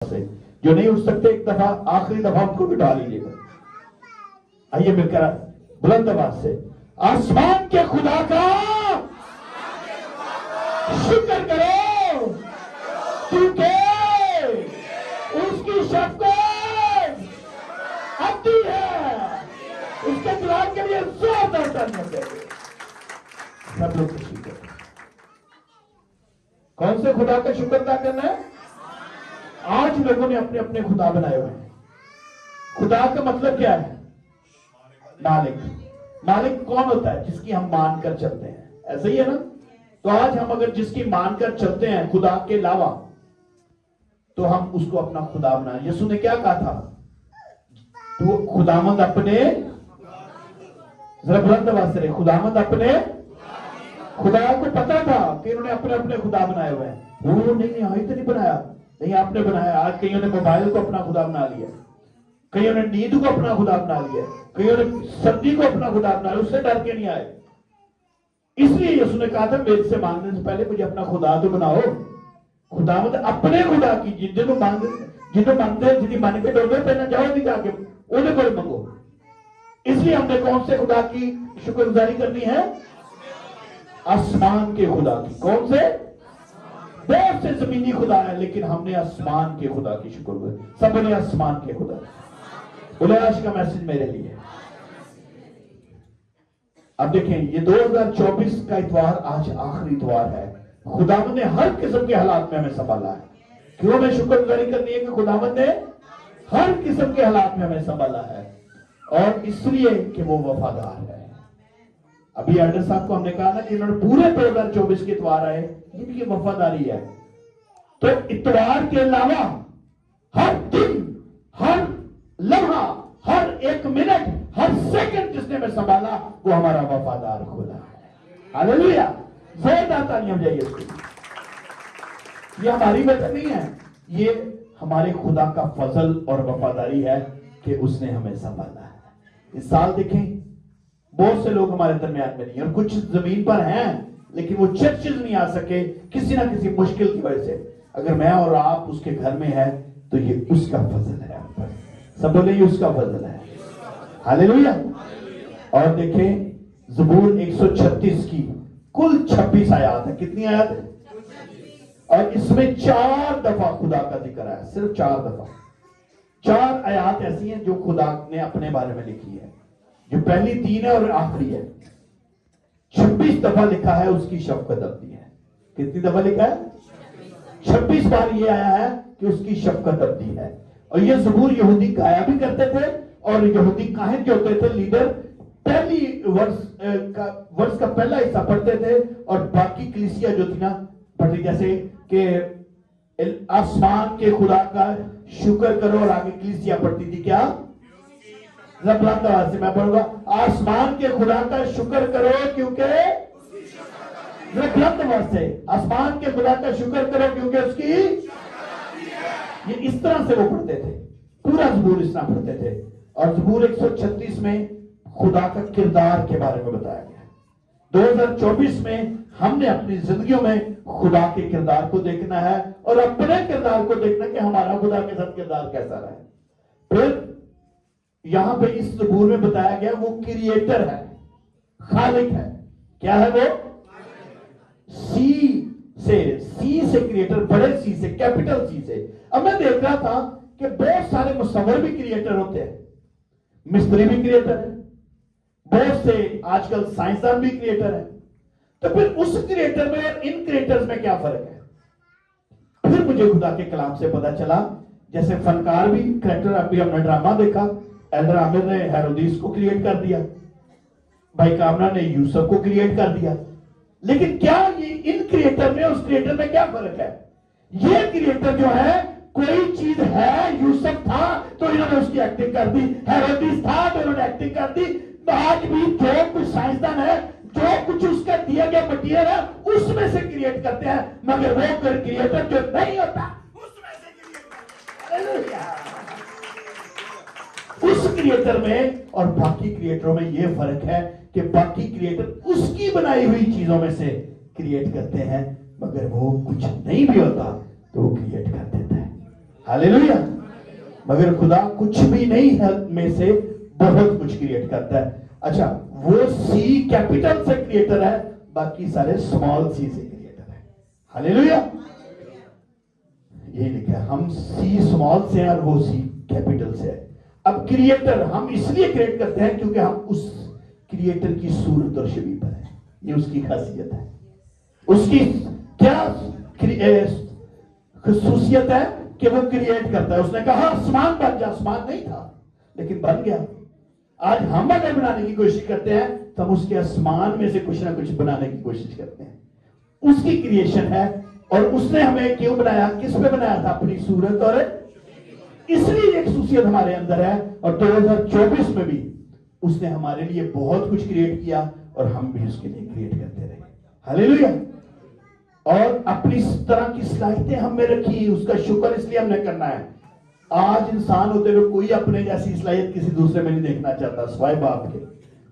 سے جو نہیں اٹھ سکتے ایک دفعہ آخری دفعہ ان کو بٹھا لیجیے گا. آئیے مل کر بلند آواز سے آسمان کے خدا کا شکر کرو کیونکہ اس کی شفقت ابدی ہے. اس کے کلام کے لیے زوردار تالیاں چاہیے. سب لوگ خوشی کریں. کون سے خدا کا شکر ادا کرنا ہے؟ آج لوگوں نے اپنے اپنے خدا بنائے ہوئے ہیں. خدا کا مطلب کیا ہے؟ مالک. مالک کون ہوتا ہے؟ جس کی ہم مان کر چلتے ہیں. ایسا ہی ہے نا؟ تو آج ہم اگر جس کی مان کر چلتے ہیں خدا کے علاوہ تو ہم اس کو اپنا خدا بنائیں. یسوع نے کیا کہا تھا؟ تو خداوند اپنے ذرا بلند آواز سے خداوند اپنے خدا کو پتا تھا کہ انہوں نے اپنے اپنے خدا بنائے ہوئے ہیں. وہ نہیں آج تو نہیں بنایا. نہیں آپ نے بنایا. آج کئیوں نے موبائل کو اپنا خدا بنا لیا, کئیوں نے نیند کو اپنا خدا بنا لیا, کئیوں نے سردی کو اپنا خدا بنا لیا. اس سے ڈر کے نہیں آئے. اس لیے یسوع نے کہا تھا میرے سے مانگنے سے پہلے مجھے اپنا خدا تو بناؤ. خدا مت اپنے خدا کی جنہوں مانگتے جنہیں مان کے ڈوبے پہ نہ جاؤ نہیں جا کے انہیں کوئی منگو. اس لیے ہم نے کون سے خدا کی شکر گزاری کرنی ہے؟ آسمان کے خدا کی. کون سے؟ بہت سے زمینی خدا ہے لیکن ہم نے آسمان کے خدا کی شکر گزاری. سب نے آسمان کے خدا. بولے آج کا میسج میرے لیے. اب دیکھیں یہ 2024 کا اتوار آج آخری اتوار ہے. خداوند نے ہر قسم کے حالات میں ہمیں سنبھالا ہے. کیوں ہمیں شکر گزاری کرنی ہے کہ خداوند نے ہر قسم کے حالات میں ہمیں سنبھالا ہے, اور اس لیے کہ وہ وفادار ہے. ابھی ایڈر صاحب کو ہم نے کہا نا کہ انہوں نے پورے 2024 کے اتوار آئے, ان کی وفاداری ہے. تو اتوار کے علاوہ ہر دن, ہر لمحہ, ہر ایک منٹ, ہر سیکنڈ جس نے ہمیں سنبھالا وہ ہمارا وفادار خدا ہے. ہاللیلویا. زوردار تالیاں ہو جائیے اس کو. یہ ہماری وجہ نہیں ہے, یہ ہمارے خدا کا فضل اور وفاداری ہے کہ اس نے ہمیں سنبھالا ہے. اس سال دیکھیں بہت سے لوگ ہمارے درمیان میں نہیں, اور کچھ زمین پر ہیں لیکن وہ چرچز نہیں آ سکے کسی نہ کسی مشکل کی وجہ سے. اگر میں اور آپ اس کے گھر میں ہیں تو یہ اس کا فضل ہے. سب بولے یہ اس کا فضل ہے. ہاللیلویا. اور دیکھیں زبور 136 کی کل 26 آیات ہے. کتنی آیات ہے؟ اور اس میں 4 دفعہ خدا کا ذکر ہے. صرف 4 دفعہ. 4 آیات ایسی ہیں جو خدا نے اپنے بارے میں لکھی ہے, جو پہلی 3 ہے اور آخری ہے. 26 دفعہ لکھا ہے اس کی شفقت ابدی ہے. کتنی دفعہ لکھا ہے؟ 26 بار یہ آیا ہے کہ اس کی شفقت ابدی ہے. اور یہ زبور یہودی گایا بھی کرتے تھے, اور یہودی کاہن جو ہوتے تھے لیڈر پہلی ورس کا پہلا حصہ پڑھتے تھے, اور باقی کلیسیا جو تھی نا پڑھتی, جیسے کہ آسمان کے خدا کا شکر کرو, اور آگے کلیسیا پڑھتی تھی کیا؟ بلند آواز سے میں پڑھوں گا آسمان کے خدا کا شکر کرو کیونکہ بلند آواز سے آسمان کے خدا کا شکر کرو کیونکہ اس کی. یہ اس طرح سے وہ پڑھتے تھے. پورا زبور اس طرح پڑھتے تھے. اور زبور 136 میں خدا کا کردار کے بارے میں بتایا گیا. 2024 میں ہم نے اپنی زندگیوں میں خدا کے کردار کو دیکھنا ہے, اور اپنے کردار کو دیکھنا کہ ہمارا خدا کے ساتھ کردار کیسا رہا ہے. پھر یہاں پہ اس زبور میں بتایا گیا وہ کریٹر ہے, خالق ہے. کیا ہے وہ؟ سی سے کریٹر, بڑے سی سے, کیپٹل سی سے. اب میں دیکھ رہا تھا کہ بہت سارے مصور بھی کریٹر ہوتے ہیں, مستری بھی کریٹر ہے, بہت سے آج کل سائنسدان بھی کریٹر ہے. تو پھر اس کریٹر میں اور ان کریٹرز میں کیا فرق ہے؟ پھر مجھے خدا کے کلام سے پتا چلا جیسے فنکار بھی کریکٹر. ابھی ہم نے ڈرامہ دیکھا, ایلڈر عامر نے ہیرودیس کو کریٹ کر دیا, بھائی کامرا نے یوسف کو کریٹ کر دیا. لیکن کیا یہ ان کریٹر میں اس کریٹر میں کیا فرق ہے؟ یہ کریٹر جو ہے کوئی چیز ہے, یوسف تھا تو انہوں نے اس کی ایکٹنگ کر دی, ہیرودیس تھا تو انہوں نے ایکٹنگ کر دی. آج بھی جو کچھ سائنسدان ہے, جو کچھ اس کا دیا گیا مٹیریل ہے اس میں سے کریٹ کرتے ہیں, مگر وہ کریٹر جو نہیں ہوتا اس میں سے کریٹ کرتے ہیں. اس کریٹر میں اور باقی کریٹروں میں یہ فرق ہے کہ باقی کریٹر اس کی بنائی ہوئی چیزوں میں سے کریٹ کرتے ہیں, مگر وہ کچھ نہیں بھی ہوتا تو وہ کریٹ کر دیتا ہے. हालेलुया। मगर खुदा कुछ भी नहीं है में से बहुत कुछ क्रिएट करता है। अच्छा, वो सी कैपिटल से क्रिएटर है, बाकी सारे स्मॉल सी से क्रिएटर है। हालेलुया। ये लिखा है, हम सी स्मॉल से हैं और वो सी कैपिटल से है। अब क्रिएटर हम इसलिए क्रिएट करते हैं क्योंकि हम उस क्रिएटर की सूरत और छवि पर है। ये उसकी खासियत है। उसकी क्या खसूसियत है कि वो क्रिएट करता है। उसने कहा आसमान बन जा, आसमान नहीं था लेकिन बन गया। आज हम अगर बनाने की कोशिश करते हैं तो हम उसके आसमान में से कुछ ना कुछ बनाने की कोशिश करते हैं। उसकी क्रिएशन है और उसने हमें क्यों बनाया, किस पे बनाया था, अपनी सूरत और इसलिए एक खसूसियत हमारे अंदर है। और 2024 में भी उसने हमारे लिए बहुत कुछ क्रिएट किया और हम भी उसके लिए क्रिएट करते रहे। हालेलुया। और अपनी तरह की सलाहियतें हम में रखी, उसका शुक्र इसलिए हमने करना है। आज इंसान होते हुए कोई अपने जैसी सलाहियत किसी दूसरे में नहीं देखना चाहता सिवाय बाप के,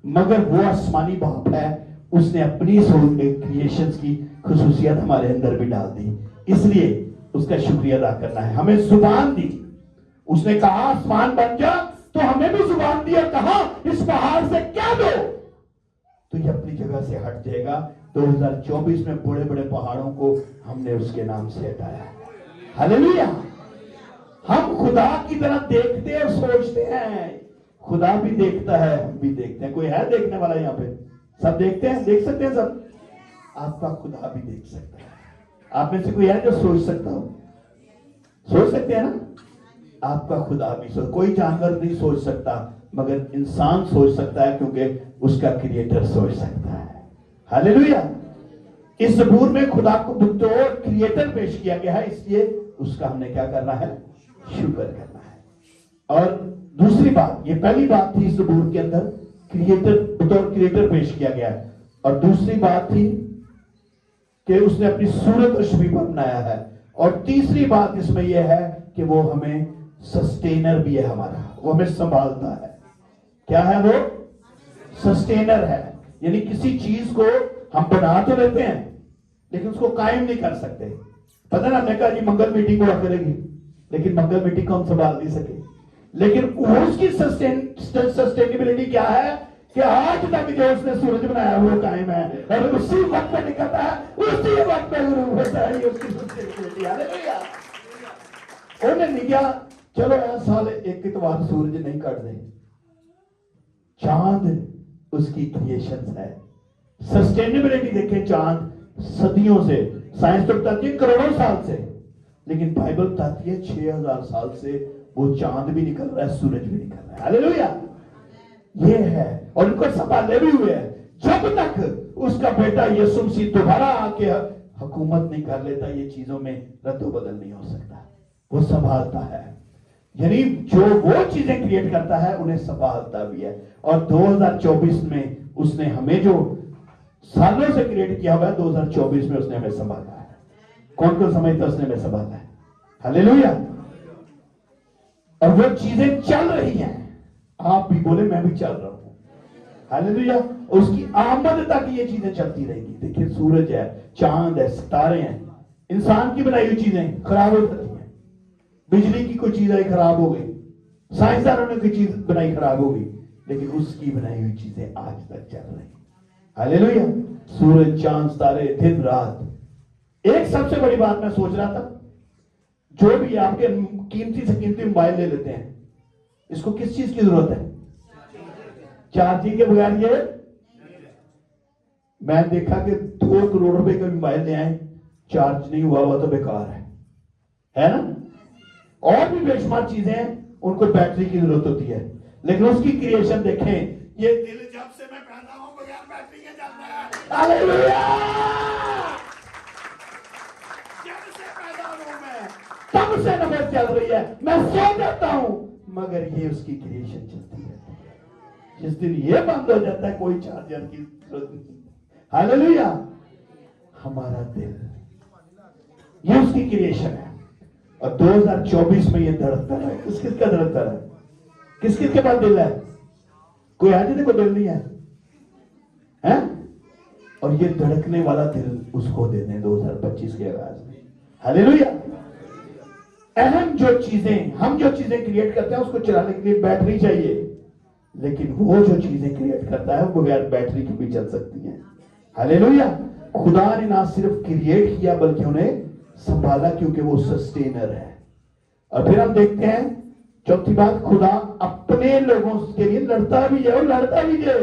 मगर वो आसमानी बाप है, उसने अपनी क्रिएशंस की खसूसियत हमारे अंदर भी डाल दी, इसलिए उसका शुक्रिया अदा करना है। हमें जुबान दी, उसने कहा आसमान बन जा, तो हमें भी जुबान दी और कहा इस पहाड़ से क्या दो, तो ये अपनी जगह से हट जाएगा। 2024 में बड़े बड़े पहाड़ों को हमने उसके नाम से हटाया। हालेलुया। हम खुदा की तरह देखते और सोचते हैं, खुदा भी देखता है, हम भी देखते हैं। कोई है देखने वाला यहाँ पे? सब देखते हैं, देख सकते हैं सब। आपका खुदा भी देख सकता है। आप में से कोई है जो सोच सकता हो? सोच सकते हैं ना? आपका खुदा भी सोच, कोई जानवर नहीं सोच सकता मगर इंसान सोच सकता है क्योंकि उसका क्रिएटर सोच सकता है। हालेलुया। इस ज़बूर में खुदा को तो क्रिएटर पेश किया गया है, इसलिए उसका हमने क्या करना है, शुक्र करना है। और दूसरी बात, ये पहली बात थी इस ज़बूर के अंदर, क्रिएटर बतौर क्रिएटर पेश किया गया है। और दूसरी बात थी कि उसने अपनी सूरत और छवि पर बनाया है। और तीसरी बात इसमें यह है कि वो हमें सस्टेनर भी है हमारा, वो हमें संभालता है। क्या है वो? सस्टेनर है। यानी किसी चीज को हम बना तो लेते हैं लेकिन उसको कायम नहीं कर सकते। पता ना, हमने कहा जी मंगल मीटिंग हुआ करेगी, लेकिन मंगल मीटिंग को हम संभाल नहीं सके। लेकिन उसकी सस्टेनेबिलिटी क्या है कि आज तक जो उसने सूरज बनाया वो कायम है और उसी वक्त में निकलता है, उसी वक्त में गुरु होता है। ये उसकी सस्टेनेबिलिटी। हालेलुया। उन्हें नहीं किया चलो यार साल एक इतवार सूरज नहीं काट दे। चांद उसकी क्रिएशन है। सस्टेनेबिलिटी देखें, चांद सदियों से, साइंस तो बताती है करोड़ों साल से, लेकिन बाइबल बताती है 6000 साल से वो चांद भी निकल रहा है, सूरज भी निकल रहा है। हालेलुया। ये है, और उनको संभाले भी हुए हैं। जब तक उसका बेटा यीशु मसीह दोबारा आके हुकूमत नहीं कर लेता, ये चीजों में रद्दो बदल नहीं हो सकता। वो संभालता है, यानी जो वो चीजें क्रिएट करता है उन्हें संभालता भी है। और 2024 में उसने हमें जो सालों से क्रिएट किया हुआ है, 2024 में उसने हमें संभाला है। कौन कौन समझता है उसने हमें संभाला है? हालेलुया। और वो चीजें चल रही हैं, आप भी बोले मैं भी चल रहा हूं। हालेलुया। उसकी आमद तक ये चीजें चलती रहेंगी। देखिए सूरज है, चांद है, सितारे हैं, इंसान की बनाई हुई चीजें खराब हो जाती हैं। बिजली की कोई चीज आई खराब हो गई, साइंसदानों ने कोई चीज बनाई खराब हो गई, लेकिन उसकी बनाई हुई चीजें आज तक चल रही। हालेलुया। सूरज, चांद, सितारे, दिन रात। एक सबसे बड़ी बात मैं सोच रहा था, जो भी आपके कीमती से कीमती मोबाइल ले लेते हैं, इसको किस चीज की जरूरत है? चार्जिंग के बगैर ये, मैं देखा कि 2 करोड़ रुपए का मोबाइल ले आए, चार्ज नहीं हुआ तो बेकार है ना? और भी बेशुमार चीजें हैं, उनको बैटरी की जरूरत होती है, लेकिन उसकी क्रिएशन देखें, ये दिल जब से मैं पैदा हूं बगैर बैटरी के चलता है। हालेलुया। जब से पैदा हूं मैं, तब से नमक चल रही है। मैं सो जाता हूं मगर ये उसकी क्रिएशन चलती है। जिस दिन ये बंद हो जाता है, कोई चार्जर की जरूरत नहीं। हालेलुया। हमारा दिल, ये उसकी क्रिएशन है। और 2024 में ये धड़कता है। किस किस का धड़कता है? किस किस के पास दिल है? कोई है जिसको दिल नहीं है? और ये धड़कने वाला दिल उसको दे दें 2025 के आगाज में। हालेलुया। अहम जो चीजें, हम जो चीजें क्रिएट करते हैं उसको चलाने के लिए बैटरी चाहिए, लेकिन वो जो चीजें क्रिएट करता है वो बगैर बैटरी के भी चल सकती हैं। हालेलुया। खुदा ने ना सिर्फ क्रिएट किया बल्कि उन्हें संभाला, क्योंकि वो सस्टेनर है। और फिर हम देखते हैं चौथी बात, खुदा अपने लोगों के लिए लड़ता भी है और लड़ता भी है।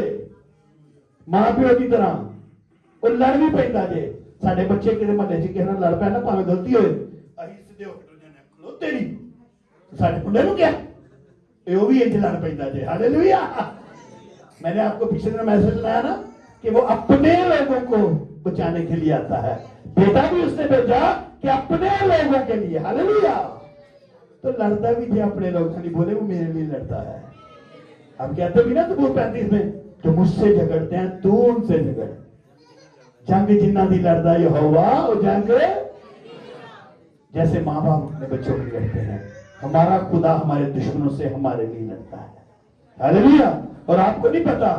मां प्यो की तरह वो लड़ भी पैंदा जे। साडे बच्चे किसी महल्ले च किसी नाल लड़ पैन ना, भावें गलती होए, असीं सीधे उठ जाने खलो तेरी, साडे मुंडे नूं क्या, वो भी इंज लड़ पैंदा जे। हालेलुया। मैंने आपको पिछले दिन मैसेज सुनाया ना कि वो अपने लोगों को बचाने के लिए आता है। बेटा भी उसने भेजा कि अपने लोगों के लिए। हालेलुया। तो लड़ता भी थे अपने लोग, खाली बोले वो मेरे लिए लड़ता है। हम कहते भी ना तो 35 में, जो मुझसे झगड़ते हैं तू उनसे झगड़, जंग जिन्ना दी लड़दा यहोवा वो जंग। जैसे माँ बाप अपने बच्चों की लड़ते हैं, हमारा खुदा हमारे दुश्मनों से हमारे लिए लड़ता है। हालेलुया। और आपको नहीं पता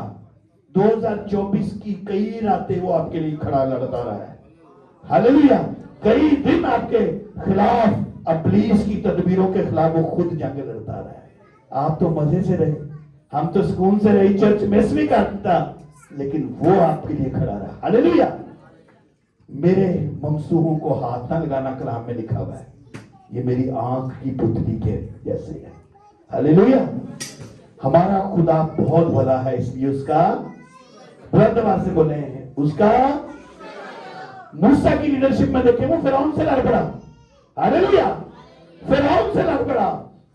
2024 की कई रातें वो आपके लिए खड़ा लड़ता रहा है। हालेलुया। कई दिन आपके खिलाफ, इब्लीस की तदबीरों के खिलाफ वो खुद जंग लड़ता रहा है। आप तो मजे से रहे, हम तो सुकून से रहे, चर्च मिस भी करता, लेकिन वो आपके लिए खड़ा रहा। हालेलुया। मेरे ममसूहों को हाथ ना लगाना कलाम में लिखा हुआ है, ये मेरी आंख की पुतली के जैसे है। हालेलुया। हमारा खुदा बहुत भला है, इसलिए उसका बुलंद आवाज से बोले हैं, उसका। मूसा की लीडरशिप में देखें, वो फिरौन से लड़ पड़ा। हालेलुया। फिरौन से लड़ पड़ा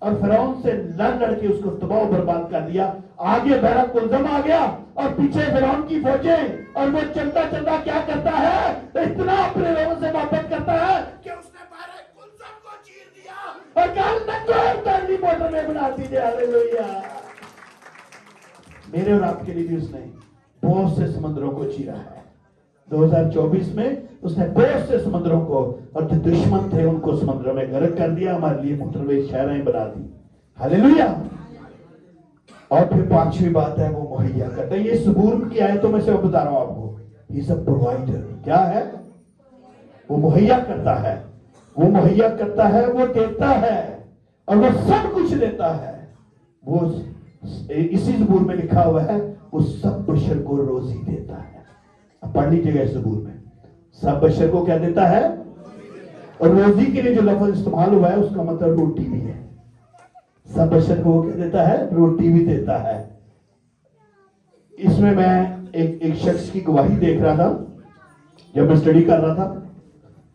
और फिरौन से लड़ के उसको तबाह बर्बाद कर दिया। आगे बहरा कुलजम आ गया और पीछे फिरौन की फौजें, और वो चलता चलता क्या करता है, इतना अपने लोगों से मोहब्बत करता है कि उसने 12 कुलजम को चीर दिया और कल मोटर में बना दीजिए। हालेलुया। मेरे और आपके लिए भी उसने बहुत से समुद्रों को चीरा है। 2024 में उसने बहुत से समुद्रों को, और जो दुश्मन थे उनको समुद्रों में गर्क कर दिया, हमारे लिए मोटरवे शहरें बना दी। हालेलुया। और फिर पांचवी बात है, वो मुहैया करता है। ये सबूर की आयतों में से मैं बता रहा हूं आपको, ये सब प्रोवाइडर क्या है, वो मुहैया करता है, वो मुहैया करता है, वो देता है, और वो सब कुछ देता है। वो इसी ज़बूर में लिखा हुआ है, वो सब बशर को रोजी देता है। अब पढ़ लीजिएगा इस ज़बूर में, सब बशर को क्या देता है, और रोजी के लिए जो लफ्ज इस्तेमाल हुआ है उसका मतलब रोटी भी है। सब बशर को वो क्या देता है, रोटी भी देता है। इसमें मैं एक शख्स की गवाही देख रहा था जब मैं स्टडी कर रहा था,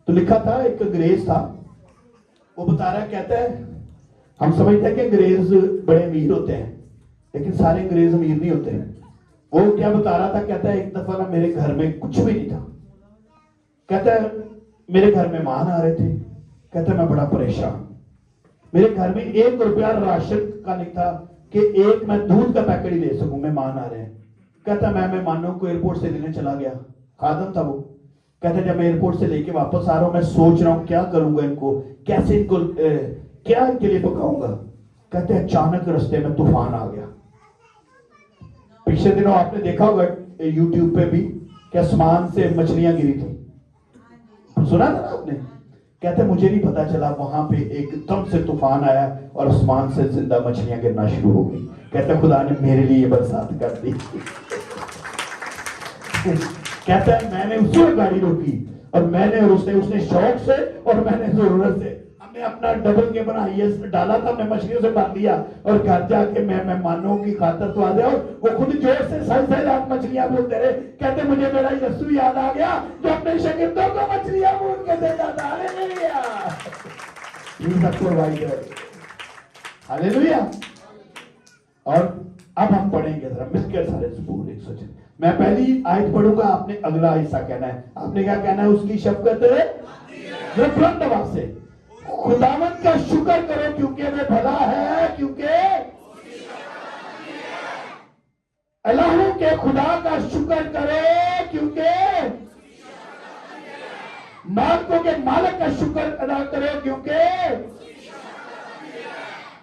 तो लिखा था, एक अंग्रेज था, वो बता रहा है, कहता है हम समझते हैं कि अंग्रेज बड़े अमीर होते हैं, लेकिन सारे अंग्रेज अमीर नहीं होते हैं। वो क्या बता रहा था, कहता है एक दफा ना मेरे घर में कुछ भी नहीं था, कहता है मेरे घर में मेहमान आ रहे थे, कहता है मैं बड़ा परेशान, मेरे घर में 1 रुपया राशन का नहीं था कि एक मैं दूध का पैकेट ही दे सकूं, मेहमान आ रहे हैं। कहता मैं मेहमानों को एयरपोर्ट से लेने चला गया, खादम था वो, कहता जब मैं एयरपोर्ट से लेके वापस आ रहा हूं, मैं सोच रहा हूं क्या करूंगा इनको, कैसे इनको क्या इनके लिए पकाऊंगा। कहते अचानक रास्ते में तूफान आ गया। पिछले दिनों आपने देखा होगा यूट्यूब पे भी कि आसमान से मछलियां गिरी थी, सुना था ना आपने। कहते मुझे नहीं पता चला, वहां पे एकदम से तूफान आया और आसमान से जिंदा मछलियां गिरना शुरू हो गई। कहते खुदा ने मेरे लिए बरसात कर दी। कहता है मैंने उसी में गाड़ी रोकी और मैंने और उसने शौक से और मैंने जरूरत से, हमने अपना डबल के बना ये डाला था, मैं मछलियों से बांध लिया और घर जाके मैं मेहमानों की खातर तो आ गया, और वो खुद जोर से सही रात मछलियां बोलते रहे। कहते मुझे मेरा यीशु याद आ गया जो अपने शागिर्दों को मछलियां बोल के देता था। हालेलुया। ये सब प्रोवाइडर। हालेलुया। और अब हम पढ़ेंगे जरा मिलकर सारे ज़बूर 106। मैं पहली आयत पढ़ूंगा, आपने अगला हिस्सा कहना है। आपने क्या कहना है, उसकी शफकत बुलंद आवाज से खुदावंद का शुक्र करो क्योंकि वे भला है, क्योंकि अल्लाह के खुदा का शुक्र करो क्योंकि मालिकों के मालिक का शुक्र अदा करो क्योंकि।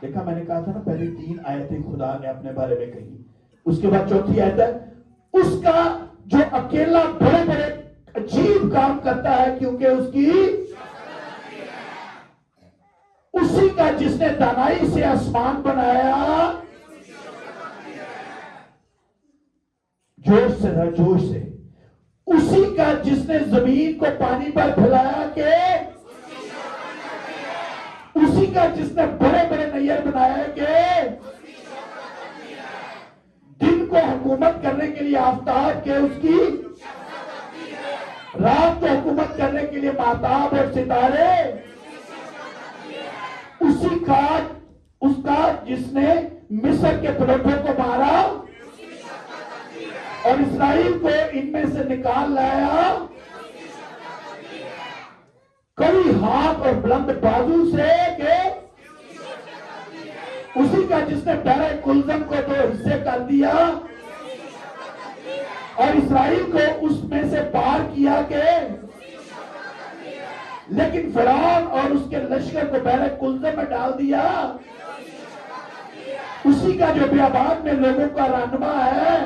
देखा मैंने कहा था ना, पहले 3 आयतें खुदा ने अपने बारे में कही, उसके बाद चौथी आयत है उसका जो अकेला बड़े बड़े अजीब काम करता है क्योंकि उसी का जिसने दानाई से आसमान बनाया, जोश से रहा, जोश से, उसी का जिसने जमीन को पानी पर फैलाया के, उसी का जिसने बड़े बड़े नैयर बनाया के, दिन को हुकूमत करने के लिए आफ्ताब के उसकी, रात को हुकूमत करने के लिए माताब और सितारे, उसी का, उसका जिसने मिस्र के फलों को मारा और इस्राएल को इनमें से निकाल लाया, कड़ी हाथ और बुलंद बाजू से के, उसी का जिसने बहरे कुलजम को 2 हिस्से कर दिया और इस्राएल को उसमें से पार किया के, लेकिन फिरौन और उसके लश्कर को बहरे कुलजम में डाल दिया, उसी का जो बियाबान में लोगों का रहनुमा है,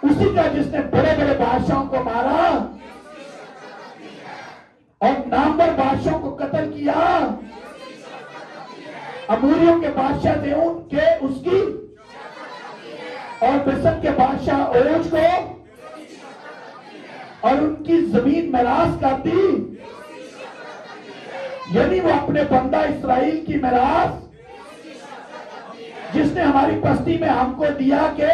उसी का जिसने बड़े बड़े बादशाहों को मारा और नामवर बादशाहों को कत्ल किया, अमूरियों के बादशाह थे उनके उसकी, और मिस्र के बादशाह ओज को और उनकी जमीन मिरास कर दी, यानी वो अपने बंदा इस्राएल की मिरास जिसने हमारी बस्ती में हमको दिया के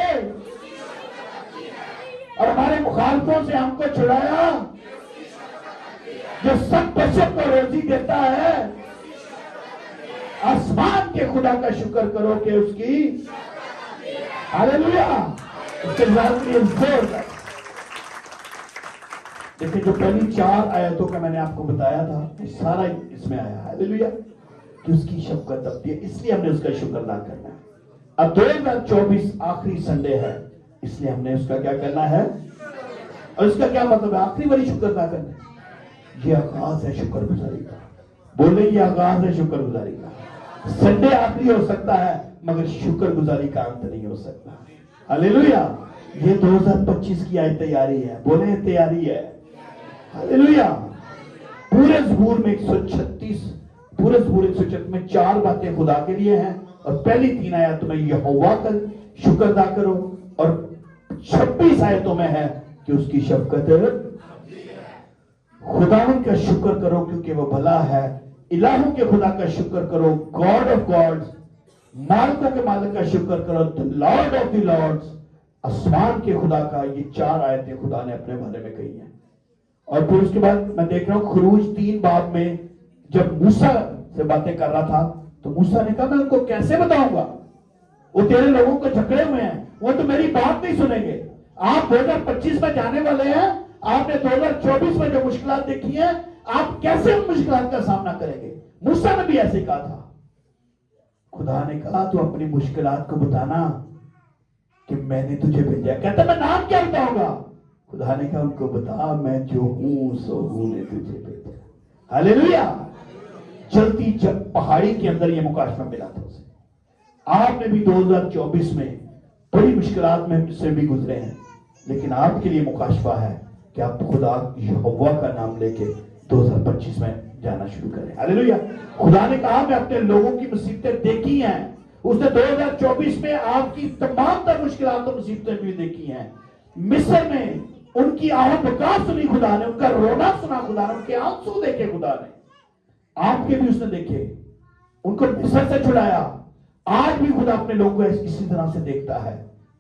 और हमारे मुखालफों से हमको छुड़ाया, जो सब बशर को रोजी देता है, आसमान के खुदा का शुक्र करो कि उसकी, हालेलुया, उसके जोर। देखिए जो पहली 4 आयतों का मैंने आपको बताया था वो सारा इसमें आया, हालेलुया, कि उसकी शफकत अब है, इसलिए हमने उसका शुक्र अदा करना है। अब 2024 आखिरी संडे है, इसलिए हमने उसका क्या करना है, और इसका क्या मतलब है, आखिरी बारी शुक्र अदा करना है। ये आगाज है शुक्रगुजारी का, बोले ये आगाज है शुक्रगुजारी का। संडे आखिरी हो सकता है मगर शुक्रगुजारी का अंत नहीं हो सकता, हालेलुया। ये 2025 की आज तैयारी है, बोले तैयारी है, हालेलुया। पूरे ज़बूर में 136, पूरे ज़बूर 136 में 4 बातें खुदा के लिए हैं, और पहली 3 आयतों में यहोवा का शुक्र अदा करो, और 26 आयतों में है कि उसकी शफकत, खुदावन का शुक्र करो क्योंकि वो भला है, इलाहों के खुदा का शुक्र करो, गॉड ऑफ गॉड्स, मालिकों के मालिक का शुक्र करो, the lord of the lords, आसमान के खुदा का। ये 4 आयतें खुदा ने अपने बारे में कही हैं। और फिर उसके बाद मैं देख रहा हूं खुरूज 3 बाब में जब मूसा से बातें कर रहा था तो मूसा ने कहा मैं उनको कैसे बताऊंगा, वो तेरे लोगों को झगड़े हुए हैं, वो तो मेरी बात नहीं सुनेंगे। आप 2025 में जाने वाले हैं, आपने 2024 में जो मुश्किलात देखी हैं, आप कैसे उन मुश्किलात का सामना करेंगे। मूसा ने भी ऐसे कहा था। खुदा ने कहा तू अपनी मुश्किलात को बताना कि मैंने तुझे भेजा। कहता मैं नाम क्या बताऊंगा। खुदा ने कहा उनको बता मैं जो हूं सो हूं ने तुझे भेजा। हालेलुया। चलती पहाड़ी के अंदर ये मुकाशफा मिला था उसे। आपने भी 2024 में बड़ी मुश्किलात में से भी गुजरे हैं, लेकिन आपके लिए मुकाशफा है कि आप खुदा यहोवा का नाम लेके 2025 में जाना शुरू करें। हालेलुया। खुदा ने कहा मैं अपने लोगों की मुसीबतें देखी हैं। उसने 2024 में आपकी तमाम तर मुश्किलात और मुसीबतें भी देखी हैं। मिस्र में उनकी आह पुकार सुनी खुदा ने, उनका रोना सुना खुदा ने, उनके आंसू देखे खुदा ने। आपके भी उसने देखे, उनको मिस्र से छुड़ाया। आज भी खुदा अपने लोगों को इसी तरह से देखता है।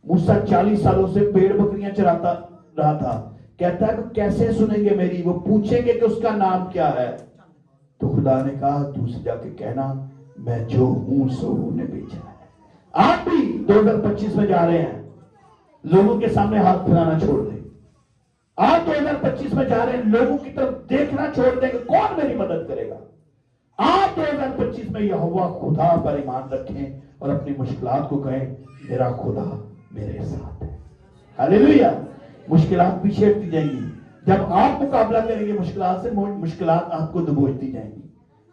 मूसा 40 सालों से भेड़ बकरियां चराता रहा था। कहता है कैसे सुनेंगे मेरी, वो पूछेंगे कि उसका नाम क्या है। तो खुदा ने कहा तू से जाके कहना मैं जो हूं सो हूं ने भेजा है। आप भी 2025 में जा रहे हैं, लोगों के सामने हाथ फैलाना छोड़ दें। आप 2025 में जा रहे हैं, लोगों की तरफ देखना छोड़ देंगे, कौन मेरी मदद करेगा। आप 2025 में यहोवा खुदा पर ईमान रखें और अपनी मुश्किलात को कहें मेरा खुदा मेरे साथ है। हालेलुया। मुश्किलात भी छेड़ती जाएंगी। जब आप मुकाबला करेंगे मुश्किलात से, मुश्किलात आपको दबोचती जाएंगी।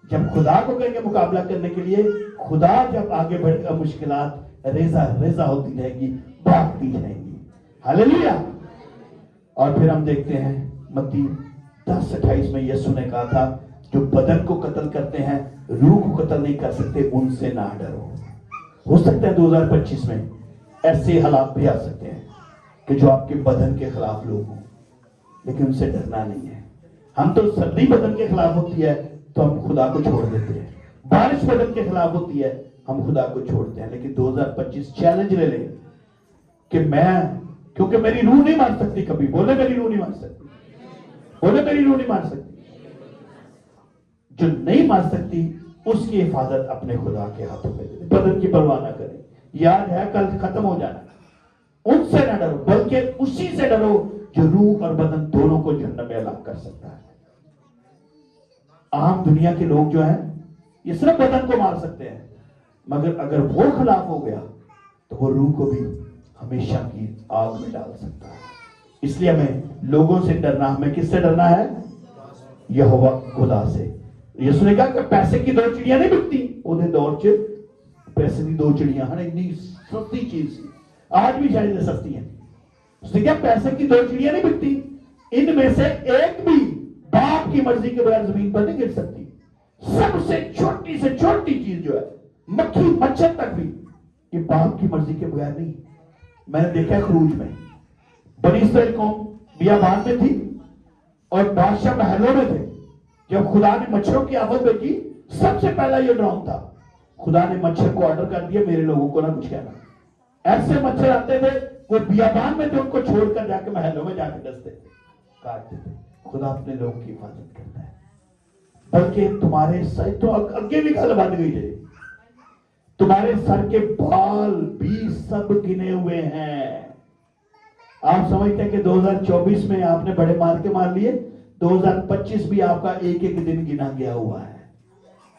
जब खुदा को कहेंगे मुकाबला करने के लिए, खुदा जब आगे बढ़कर मुश्किलात रेजा रेजा होती जाएगी, भागती जाएंगी। हालेलुया। और फिर हम देखते हैं मत्ती 10:28 में यीशु ने कहा था جو بدن کو قتل کرتے ہیں روح کو قتل نہیں کر سکتے، ان سے نہ ڈرو۔ ہو سکتا ہے 2025 میں ایسے حالات بھی آ سکتے ہیں کہ جو آپ کے بدن کے خلاف لوگ ہوں، لیکن ان سے ڈرنا نہیں ہے۔ ہم تو سردی بدن کے خلاف ہوتی ہے تو ہم خدا کو چھوڑ دیتے ہیں، بارش بدن کے خلاف ہوتی ہے ہم خدا کو چھوڑتے ہیں۔ لیکن 2025 چیلنج لے لیں کہ میں، کیونکہ میری روح نہیں مان سکتی کبھی، بولے میری روح نہیں مان سکتی، بولے میری روح نہیں مان سکتی، جو نہیں مان سکتی اس کی حفاظت اپنے خدا کے ہاتھوں میں دے۔ بدن کی پرواہ نہ کریں، یاد ہے کل ختم ہو جانا، ان سے نہ ڈرو بلکہ اسی سے ڈرو جو روح اور بدن دونوں کو جہنم میں ہلاک کر سکتا ہے۔ عام دنیا کے لوگ جو ہیں یہ صرف بدن کو مار سکتے ہیں، مگر اگر وہ خلاف ہو گیا تو وہ روح کو بھی ہمیشہ کی آگ میں ڈال سکتا ہے۔ اس لیے ہمیں لوگوں سے ڈرنا، ہمیں کس سے ڈرنا ہے؟ یہوہ خدا سے۔ یسوع نے کہا کہ پیسے کی 2 چڑیاں نہیں بکتی، انہیں دور چ پیسے کی 2 چڑیاں ہیں، اتنی سستی چیز، آج بھی شاید سستی ہیں۔ اس نے کہا پیسے کی 2 چڑیاں نہیں بکتی، ان میں سے ایک بھی باپ کی مرضی کے بغیر زمین پر نہیں گر سکتی۔ سب سے چھوٹی چیز جو ہے، مکھی مچھر تک بھی، یہ باپ کی مرضی کے بغیر نہیں۔ میں نے دیکھا خروج میں بنی اسرائیل قوم بیابان میں تھی اور بادشاہ محلوں میں تھے۔ جب خدا نے مچھروں کی آفت بھیجی، سب سے پہلا یہ ڈراؤن تھا، خدا نے مچھر کو آرڈر کر دیا میرے لوگوں کو نہ کچھ کہنا۔ ایسے مچھر آتے تھے، وہ بیابان میں تھے، ان کو چھوڑ کر جا کے محلوں میں جا کے ڈستے تھے، کاٹتے تھے۔ خدا اپنے لوگوں کی حفاظت کرتا ہے، بلکہ تمہارے سر تو اگے بھی گل بن گئی ہے، تمہارے سر کے بال بھی سب گنے ہوئے ہیں۔ آپ سمجھتے ہیں کہ 2024 میں آپ نے بڑے مار کے مار لیے، 2025 بھی آپ کا ایک ایک دن گنا گیا ہوا ہے۔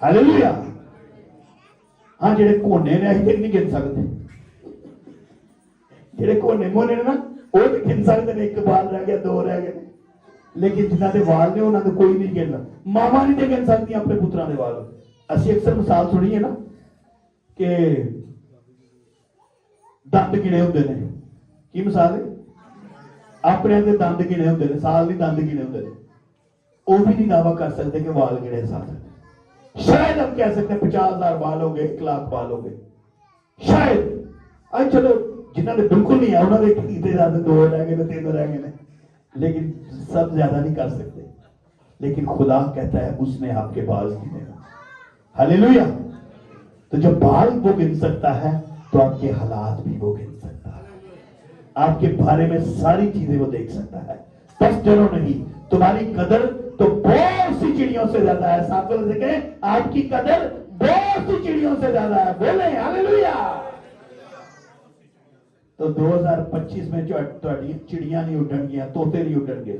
ہاللیلویا۔ ہاں جڑے کونے نے ابھی تک نہیں گن سکتے، جڑے کونے مونے نے نا وہ تو گن سکتے ہیں، 1 بال رہ گیا، 2 رہ گئے، لیکن جنہ دے وال نے انہوں نے کوئی نہیں گننا۔ ماما نہیں تے گن سکتی اپنے پتروں دے وال۔ اسی اکثر مثال سنی ہے نا کہ دند گنے ہوندے نے، کی مثال ہے؟ اپنے دے دند گنے ہوندے نے، سال نہیں دند گنے ہوندے نے، وہ بھی نہیں دعویٰ کر سکتے کہ وال گنے ساتھ۔ شاید ہم کہہ سکتے ہیں 50,000 بال ہو گئے، 1 لاکھ بال ہو گئے، شاید۔ اب چلو جنہوں نے بالکل نہیں ہے انہوں نے کتنے زیادہ 2 رہ گئے، 3 رہ گئے، لیکن سب زیادہ نہیں کر سکتے۔ لیکن خدا کہتا ہے اس نے آپ کے بال گنے۔ ہاللیلویا۔ تو جب بال وہ گن سکتا ہے تو آپ کے حالات بھی وہ گن سکتا ہے، آپ کے بارے میں ساری چیزیں وہ دیکھ سکتا ہے۔ بس ڈرو نہیں، تمہاری قدر تو بہت سی چڑیوں سے زیادہ ہے۔ ساتھ سے کہیں آپ کی قدر بہت سی چڑیوں سے زیادہ ہے، بولیں ہاللیلویا۔ تو 2025 میں جو چڑیاں نہیں اڈن گیا، طوطے نہیں اڈن گے،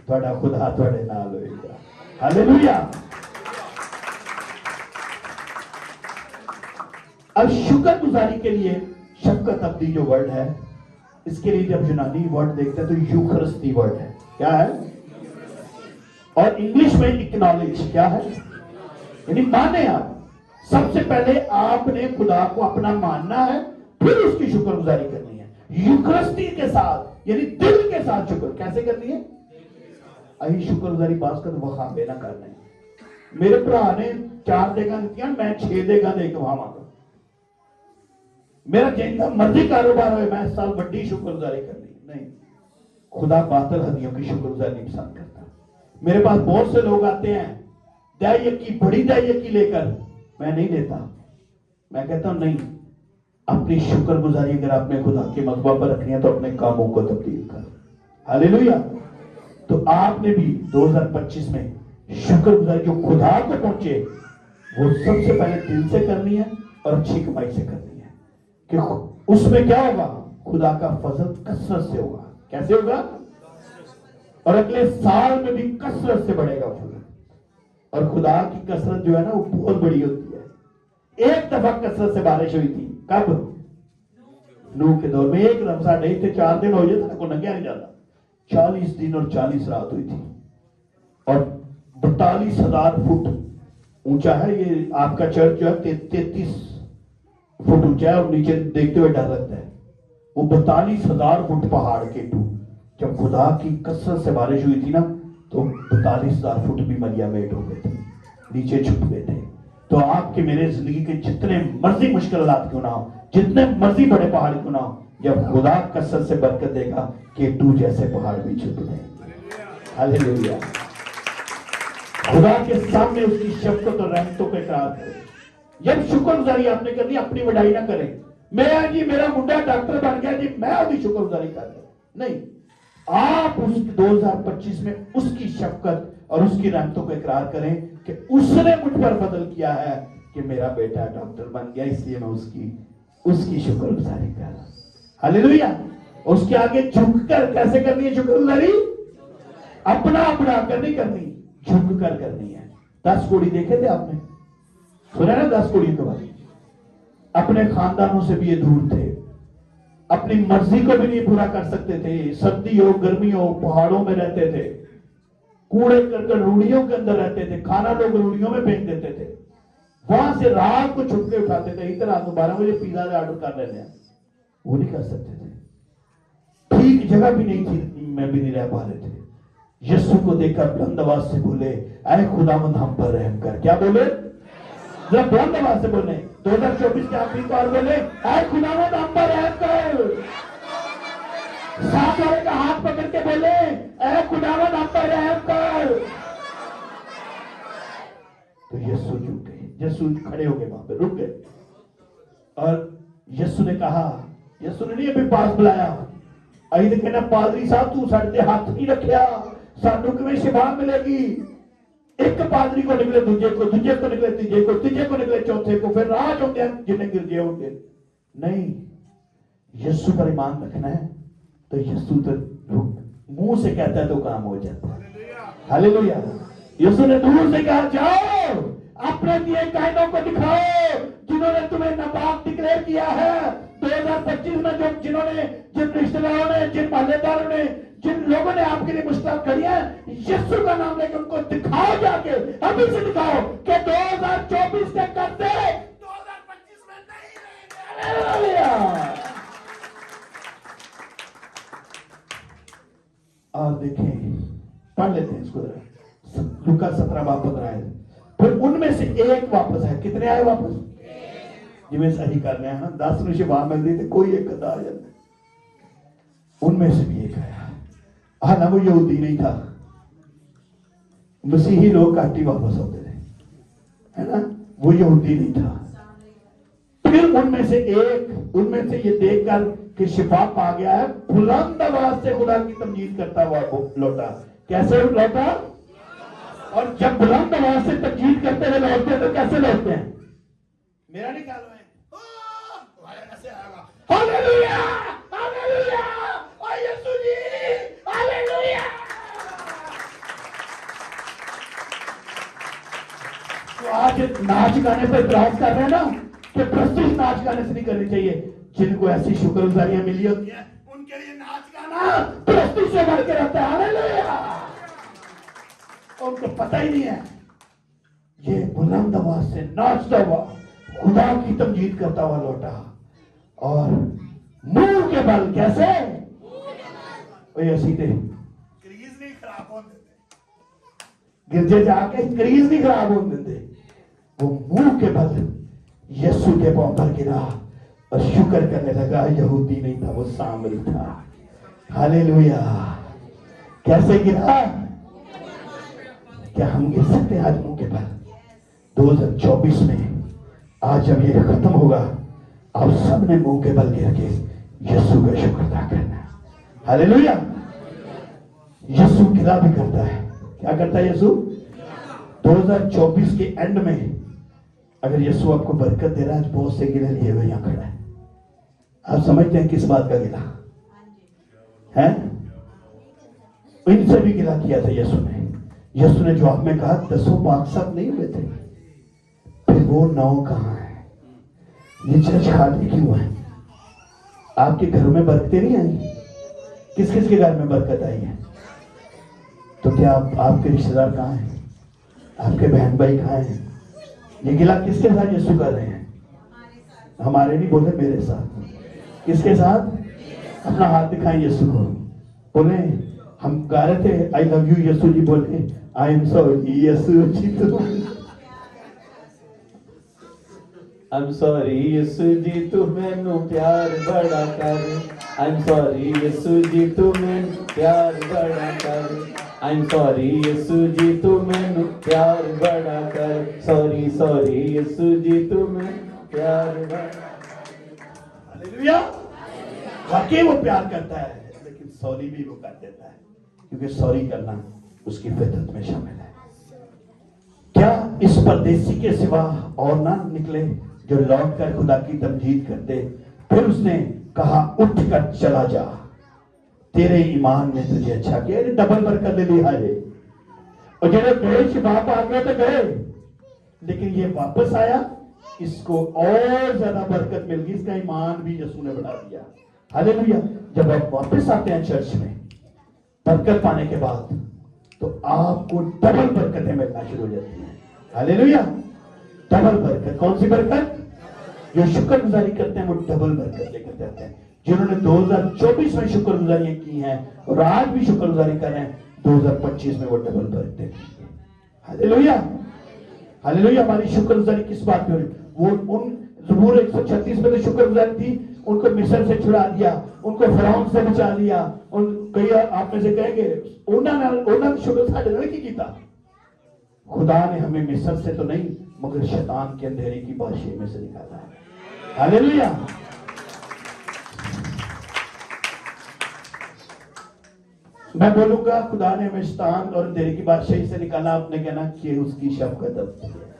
تھوڑا خدا تھوڑے نال ہوئے گا۔ ہاللیلویا۔ اب شکر گزاری کے لیے شفقت ابدی جو ورڈ ہے، اس کے لیے جب یونانی ورڈ دیکھتے ہیں تو یوخرستی ورڈ ہے۔ کیا ہے؟ اور انگلش میں اکنالج کیا ہے؟ یعنی مانے آپ۔ سب سے پہلے آپ نے خدا کو اپنا ماننا ہے، پھر اس کی شکر گزاری کرنی ہے یوخرستی کے ساتھ، یعنی دل کے ساتھ۔ شکر کیسے کرنی ہے؟ اہی شکر گزاری باز کر وخامے نہ کرنا ہے۔ میرے برا نے 4 دیگاں دیتیاں، میں 6 دیگاں دے کے وہاں مانگا۔ میرا جنگا مرضی کاروبار ہوئے، میں اس سال بڑی شکر گزاری کرنی نہیں۔ خدا باطل ہدیوں کی شکر گزاری نہیں پسند کرتا۔ میرے پاس بہت سے لوگ آتے ہیں دائیں کی بڑی دائیں کی لے کر، میں نہیں دیتا۔ میں کہتا ہوں نہیں، اپنی شکر گزاری اگر آپ نے خدا کے مذبح پر رکھنی ہے تو اپنے کاموں کو تبدیل کر۔ ہاللیلویا۔ تو آپ نے بھی 2025 میں شکر گزاری جو خدا کو پہنچے وہ سب سے پہلے دل سے کرنی ہے اور اچھی کمائی سے کرنی ہے، کہ اس میں کیا ہوگا؟ خدا کا فضل کثرت سے ہوگا۔ کیسے ہوگا؟ اور اگلے سال میں بھی کثرت سے بڑھے گا فضل۔ اور خدا کی کثرت جو ہے نا وہ بہت بڑی ہوتی ہے۔ ایک دفعہ کثرت سے بارش ہوئی تھی، کب؟ نوح کے دور میں۔ ایک لمحہ نہیں تھے، 4 دن ہو جاتا کو ننگیا نہیں جاتا، 40 دن اور 40 رات ہوئی تھی، اور 42,000 فٹ اونچا ہے یہ آپ کا چرچ جو ہے، 33 فٹ اونچا ہے، اور نیچے دیکھتے ہوئے ڈر لگتا ہے۔ وہ 42,000 فٹ پہاڑ کے ٹو، جب خدا کی کثرت سے بارش ہوئی تھی نا تو 42,000 فٹ بھی مریا میٹ ہو گئے تھے۔ नीचे झुक गए थे। तो आपके मेरे जिंदगी के जितने मर्जी मुश्किल हालात क्यों ना हो, जितने मर्जी बड़े पहाड़ क्यों ना हो, जब खुदा कसरत से बरकत देगा कि तू जैसे पहाड़ भी झुक जाएंगे। हालेलुया। खुदा के सामने उसकी शफ़क़त और रहमतों का इकरार करें। जब शुक्रगुजारी आपने करनी, अपनी वडाई ना करें, मैं जी मेरा मुंडा डॉक्टर बन गया जी मैं उसकी शुक्रगुजारी कर रहा नहीं। आप उस 2025 में उसकी शफ़क़त और उसकी रहमतों का इकरार करें कि उसने मुझ पर बदल किया है कि मेरा बेटा डॉक्टर बन गया, इसलिए मैं उसकी शुक्रगुजारी कर रहा हूं। हालेलुया। उसके आगे झुककर कैसे करनी है शुक्रगुजारी? अपना अपना कर नहीं करनी, झुक कर करनी है। 10 कोड़ी देखे थे आपने, सुना ना 10 कोड़ी के बारे? अपने खानदानों से भी ये दूर थे, अपनी मर्जी को भी नहीं पूरा कर सकते थे। सर्दी हो गर्मी हो पहाड़ों में रहते थे, कूड़े करकट रूढ़ियों के अंदर रहते थे, खाना लोग रूढ़ियों में फेंक देते थे, वहां से रात को छुटके उठाते थे, इधर रात को 12 बजे पिज्जा ऑर्डर कर लेते हैं, वो नहीं कर सकते थे। ठीक जगह भी नहीं थी, मैं भी नहीं रह पा रहे थे। यीशु को देखकर बुलंद आवाज से बोले, ऐ खुदावंद हम पर रहम कर। क्या बोले? जरा बुलंद आवाज से बोले, 2024 के आखिरी बार बोले, ऐ खुदावंद हम पर रहम कर। साथ वाले का हाथ पकड़ के बोले, ऐ खुदावंद हम पर रहम कर। तो यीशु झुक गए, यीशु खड़े हो गए, वहां पे रुक गए और यीशु ने कहा, यीशु ने नहीं अभी पास बुलाया, आई तो कहना पादरी साहब तू साढ़े हाथ नहीं रखिया, सानू किवें शिफा मिलेगी। एक पादरी को निकले दूजे को, दूजे को निकले तीजे को, तीजे को निकले चौथे को, फिर राज होंगे जिन्हें गिरजे होंगे। नहीं, यीशु पर ईमान रखना है तो यीशु तो मुंह से कहता है तो काम हो जाता है। हालेलुया। यीशु ने दूर से कहा, जाओ अपने दिए कायदों को दिखाओ जिन्होंने तुम्हें नापाक डिक्लेयर किया है। 2025 में जो जिन्होंने, जिन रिश्तेदारों ने, जिन मोहल्लेदारों ने, जिन लोगों ने आपके लिए मुश्किल करी है, यीशु का नाम लेकर उनको दिखाओ, जाके अभी से दिखाओ कि 2024 के करते 2025 में नहीं रहेंगे। और देखें, पढ़ लेते हैं इसको, लूका 17 बाब 15 आए। फिर उनमें से एक वापस आए। कितने आए वापस? जिन्हें सही करने हैं, 10 में शिफा मिल रही थी, कोई एक कदा आ जाता। उनमें से भी एक आया, हालांकि वो यहूदी नहीं था, मसीही लोग काटी वापस होते थे, है ना, वो यहूदी नहीं था। फिर उनमें से एक, उनमें से ये देखकर कि शिफा पा गया है, बुलंद आवाज से खुदा की तमजीद करता हुआ लौटा। कैसे लौटा? और जब बुलंद आवाज से तमजीद करते हुए लौटते हैं तो कैसे लौटते हैं? मेरा नहीं ख्याल है, कैसे आएगा? हालेलुया, हालेलुया, ओ यीशु जी, हालेलुया। तो आज नाच गाने पर इतराज कर रहे हैं ना कि प्रस्तुत नाच गाने से नहीं करनी चाहिए। जिनको ऐसी शुक्रगुजारियां मिली होती हैं उनके लिए नाच गाना प्रस्तुत से बढ़ के रहता है। हालेलुया। उनको पता ही नहीं है, ये बुलंद आवाज से नाचता हुआ खुदा की तमजीद करता हुआ लौटा और मुंह के बल, कैसे सीधे क्रीज नहीं खराब होने देते, गिरजे जाके क्रीज नहीं खराब होने देते, वो मुंह के बल यीशु के पांव पर गिरा और शुक्र करने लगा। यहूदी नहीं था, वो सामरी था। हालेलुया। कैसे गिरा? क्या हम गिर सकते हैं आज मुंह के बल? 2024 में आज जब ये खत्म होगा, आप सब ने मुंह के बल गिर के यीशु का शुक्र अदा करना है। हालेलुया। यीशु गिला भी करता है। क्या करता है यीशु? 2024 के एंड में अगर यीशु आपको बरकत दे रहा है, बहुत से गिले लिए हुए यहां खड़ा है। आप समझते हैं किस बात का गिला है? इनसे भी गिला किया था यीशु ने। यीशु ने जवाब में कहा, 10 बादशाह नहीं हुए थे, फिर वो 9 कहां है? ये चर्च खाली क्यों है? आपके घरों में बरकतें नहीं आई? किस किस के घर में बरकत आई है? तो क्या आपके रिश्तेदार कहां हैं? आपके बहन भाई कहां हैं? ये गिला किसके साथ यीशु कर रहे हैं? हमारे नहीं, बोले मेरे साथ। किसके साथ? अपना हाथ दिखाएं यीशु को, बोले हम गा रहे थे I love you Yeshu ji, बोले I am sorry Yeshu ji. I'm sorry ਯਿਸੂ ਜੀ ਤੂੰ ਮੈਨੂੰ ਪਿਆਰ ਬੜਾ ਕਰ I'm sorry ਯਿਸੂ ਜੀ ਤੂੰ ਮੈਨੂੰ ਪਿਆਰ ਬੜਾ ਕਰ I'm sorry ਯਿਸੂ ਜੀ ਤੂੰ ਮੈਨੂੰ ਪਿਆਰ ਬੜਾ ਕਰ sorry ਯਿਸੂ ਜੀ ਤੂੰ ਮੈਨੂੰ ਪਿਆਰ ਬੜਾ हालेलुया। वाकई वो प्यार करता है, लेकिन सॉरी भी वो कर देता है, क्योंकि सॉरी करना उसकी फितरत में शामिल है। क्या इस परदेसी के सिवा और ना निकले जो लौट कर खुदा की तमजीद करते? फिर उसने कहा उठ कर चला जा, तेरे ईमान ने तुझे अच्छा किया। डबल बरकत दे दी हारे। और जब गए शिबाब आ गए तो गए, लेकिन ये वापस आया, इसको और ज्यादा बरकत मिल गई, इसका ईमान भी यीशु ने बढ़ा दिया। हालेलुया। जब आप वापस आते हैं चर्च में बरकत पाने के बाद, तो आपको डबल बरकतें मिलना शुरू हो जाती हैं। हालेलुया। डबल बरकत। कौन सी बरकत? जो शुक्रगुजारी करते हैं वो डबल बरकत लेकर जाते हैं। जिन्होंने 2024 में शुक्रगुजारियां की हैं और आज भी शुक्रगुजारी कर रहे हैं, 2025 में वो डबल बरकतें। हालेलुया। हालेलुया। हमारी शुक्रगुजारी किस बात पे हो रही? वो उन ज़बूर 136 में तो शुक्रगुजारी थी, उनको मिस्र से छुड़ा दिया, उनको फिरौन से बचा लिया। उन कई आप में से कहेंगे उन्होंने शुक्र साढ़े ने की कीता। खुदा ने हमें मिस्र से तो नहीं, मगर शैतान के अंधेरे की बादशाही में से निकाला है। हालेलुया। मैं बोलूंगा खुदा ने हमें शैतान और अंधेरे की बादशाही से निकाला, आपने कहना कि उसकी शफकत अब है।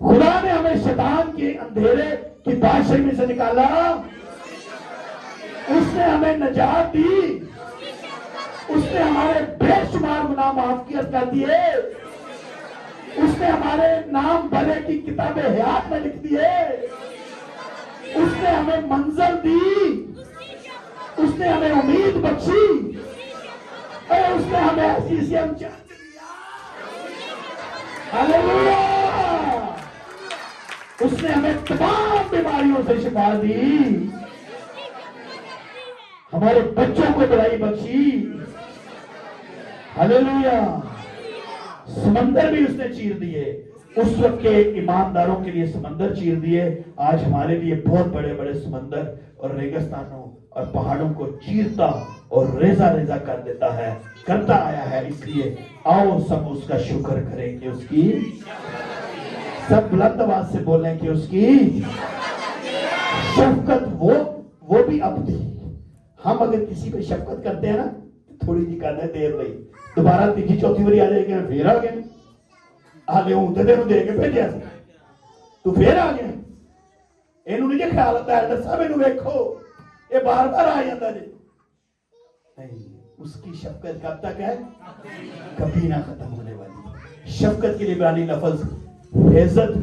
खुदा ने हमें शैतान के अंधेरे की बादशाही में से निकाला, उसने हमें नजात दी, उसने हमारे बेशुमार गुनाह माफ कर दिए, उसने हमारे नाम भले की किताबें हयात में लिख दिए, उसने हमें मंजिल दी, उसने हमें उम्मीद बख्शी, और उसने हमें ऐसी सी हम हालेलुया। उसने हमें तमाम बीमारियों से शिफा दी, हमारे बच्चों को भलाई बख्शी। हालेलुया। समंदर भी उसने चीर दिए, उस वक्त के ईमानदारों के लिए समंदर चीर दिए, आज हमारे लिए बहुत बड़े बड़े समंदर और रेगिस्तानों और पहाड़ों को चीरता और रेजा रेजा कर देता है, करता आया है। इसलिए आओ सब उसका शुक्र करें कि उसकी, सब बुलंद आवाज से बोलें कि उसकी शफकत वो भी अब थी। हम अगर किसी पे शफकत करते हैं ना, थोड़ी जी करते देर नहीं, दोबारा तीजी चौथी बारी आ जाएगा, फिर आ गए हाले हूं तेन दे के भेजा तू फिर आ गया। इनू नहीं ख्याल आता है साहब, इनू वेखो ये बार बार आ जाता जी। नहीं, उसकी शफकत कब तक है? कभी ना खत्म होने वाली। शफकत के लिए इब्रानी लफ्ज हिज़्ज़त,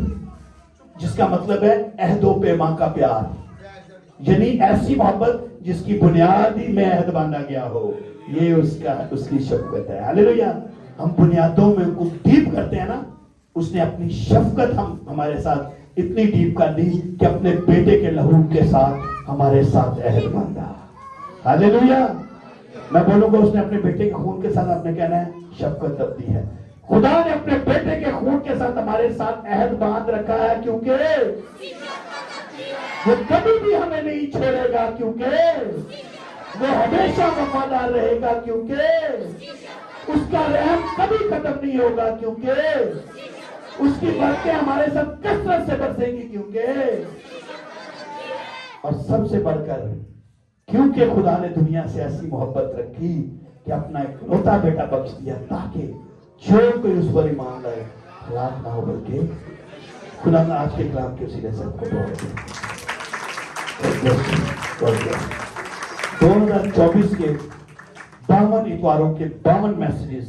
जिसका मतलब है अहदो पैमा का प्यार, यानी ऐसी मोहब्बत जिसकी बुनियाद ही में अहद बांधा गया हो, ये उसकी शफकत है। हालेलुया। हम बुनियादों में उनको डीप करते हैं ना, उसने अपनी शफकत हमारे साथ इतनी डीप कर दी कि अपने बेटे के लहू के साथ हमारे साथ अहद बांधा। हालेलुया। मैं बोलूंगा उसने अपने बेटे के खून के साथ, आपने कहना है शफकत अब दी है। खुदा ने अपने बेटे के खून के साथ हमारे साथ अहद बांध रखा है, क्योंकि वो कभी भी हमें नहीं छोड़ेगा, क्योंकि वो हमेशा वफादार रहेगा, क्योंकि उसका रहम कभी खत्म नहीं होगा, क्योंकि उसकी बरकतें हमारे साथ कसरत से बरसेंगी, क्योंकि और सबसे बढ़कर क्योंकि खुदा ने दुनिया से ऐसी मोहब्बत रखी कि अपना इकलौता बेटा बख्श दिया, ताकि जो कोई उस पर ईमान लाए हलाक ना हो, बल्कि खुदा ने आज के कलाम के वसीले से आपको दुआ दी। 2024 के 52 इतवारों के 52 मैसेजेस